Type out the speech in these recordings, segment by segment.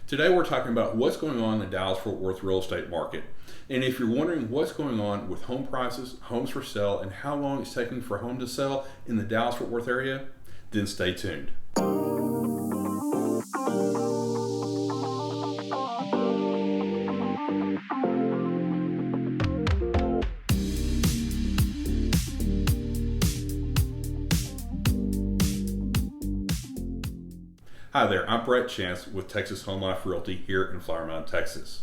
Today we're talking about what's going on in the Dallas-Fort Worth real estate market. And if you're wondering what's going on with home prices, homes for sale, and how long it's taking for a home to sell in the Dallas-Fort Worth area, then stay tuned. Hi there, I'm Bret with Texas Home Life Realty here in Flower Mound, Texas.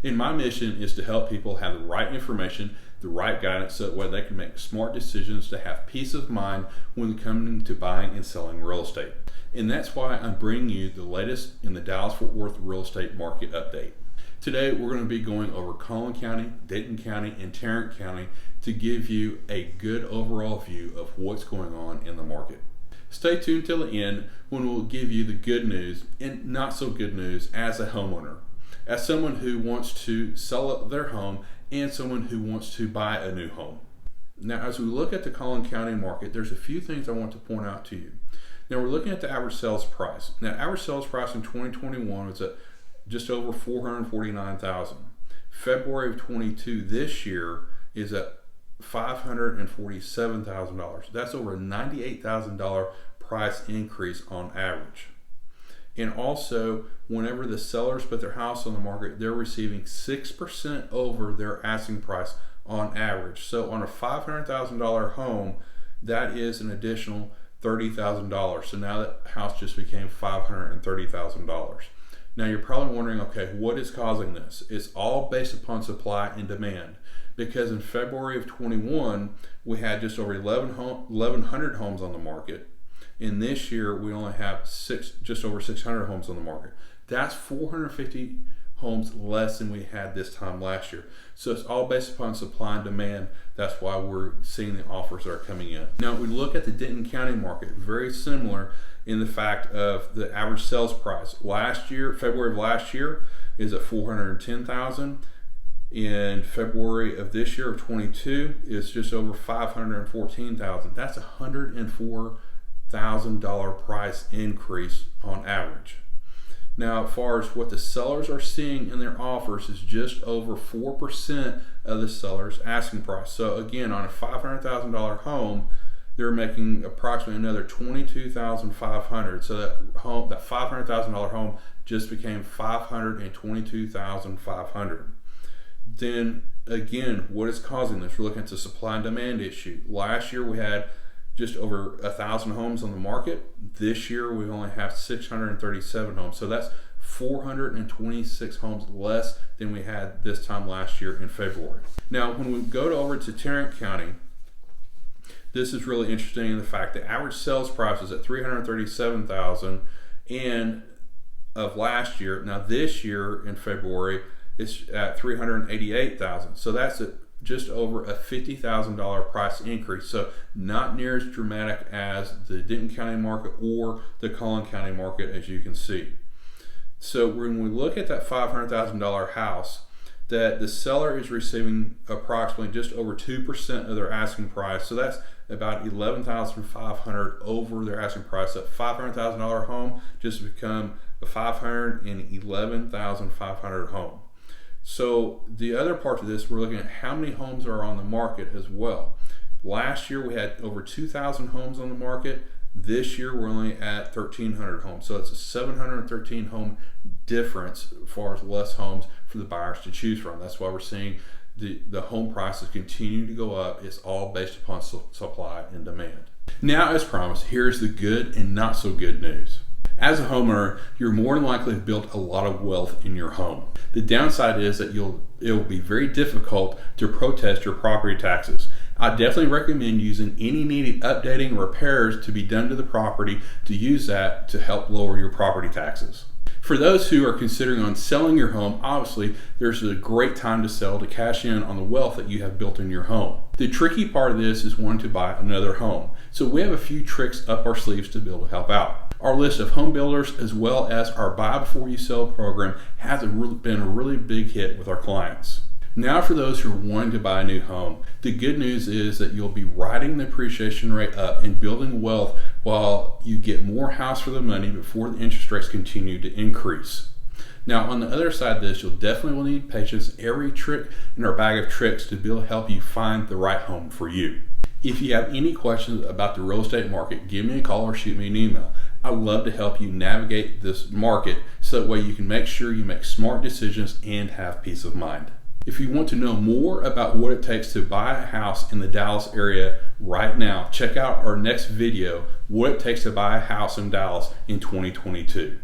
And my mission is to help people have the right information, the right guidance, so that way they can make smart decisions to have peace of mind when coming to buying and selling real estate. And that's why I'm bringing you the latest in the Dallas-Fort Worth real estate market update. Today we're going to be going over Collin County, Denton County, and Tarrant County to give you a good overall view of what's going on in the market. Stay tuned till the end when we'll give you the good news and not so good news as a homeowner, as someone who wants to sell their home and someone who wants to buy a new home. Now, as we look at the Collin County market, there's a few things I want to point out to you. Now, we're looking at the average sales price. Now, average sales price in 2021 was at just over $449,000. February of 22 this year is at $547,000. That's over a $98,000 price increase on average. And also, whenever the sellers put their house on the market, they're receiving 6% over their asking price on average. So on a $500,000 home, that is an additional $30,000. So now that house just became $530,000. Now you're probably wondering, okay, what is causing this? It's all based upon supply and demand. Because in February of 21, we had just over 1,100 homes on the market. And this year, we only have just over 600 homes on the market. That's 450 homes less than we had this time last year. So it's all based upon supply and demand. That's why we're seeing the offers that are coming in. Now, we look at the Denton County market, very similar in the fact of the average sales price. Last year, February of last year, is at $410,000. In February of this year of 22, it's just over $514,000. That's a $104,000 price increase on average. Now, as far as what the sellers are seeing in their offers is just over 4% of the seller's asking price. So again, on a $500,000 home, they're making approximately another $22,500. So that $500,000 home just became $522,500. Then again, what is causing this? We're looking at the supply and demand issue. Last year we had just over 1,000 homes on the market. This year we only have 637 homes. So that's 426 homes less than we had this time last year in February. Now, when we go over to Tarrant County, this is really interesting in the fact that average sales price is at $337,000 and of last year. Now this year in February, it's at $388,000. So that's just over a $50,000 price increase. So not near as dramatic as the Denton County market or the Collin County market, as you can see. So when we look at that $500,000 house, that the seller is receiving approximately just over 2% of their asking price. So that's about $11,500 over their asking price. That $500,000 home just become a $511,500 home. So the other part of this, we're looking at how many homes are on the market as well. Last year we had over 2,000 homes on the market. This year we're only at 1,300 homes. So it's a 713 home difference as far as less homes for the buyers to choose from. That's why we're seeing the home prices continue to go up. It's all based upon supply and demand. Now, as promised, here's the good and not so good news. As a homeowner, you're more than likely to build a lot of wealth in your home. The downside is that it will be very difficult to protest your property taxes. I definitely recommend using any needed updating or repairs to be done to the property to use that to help lower your property taxes. For those who are considering on selling your home, obviously there's a great time to sell to cash in on the wealth that you have built in your home. The tricky part of this is wanting to buy another home. So we have a few tricks up our sleeves to be able to help out. Our list of home builders as well as our buy before you sell program has been a really big hit with our clients. Now for those who are wanting to buy a new home, the good news is that you'll be riding the appreciation rate up and building wealth while you get more house for the money before the interest rates continue to increase. Now, on the other side of this, you'll definitely will need patience, every trick in our bag of tricks to be able to help you find the right home for you. If you have any questions about the real estate market, give me a call or shoot me an email. I'd love to help you navigate this market so that way you can make sure you make smart decisions and have peace of mind. If you want to know more about what it takes to buy a house in the Dallas area right now, check out our next video, What It Takes to Buy a House in Dallas in 2022.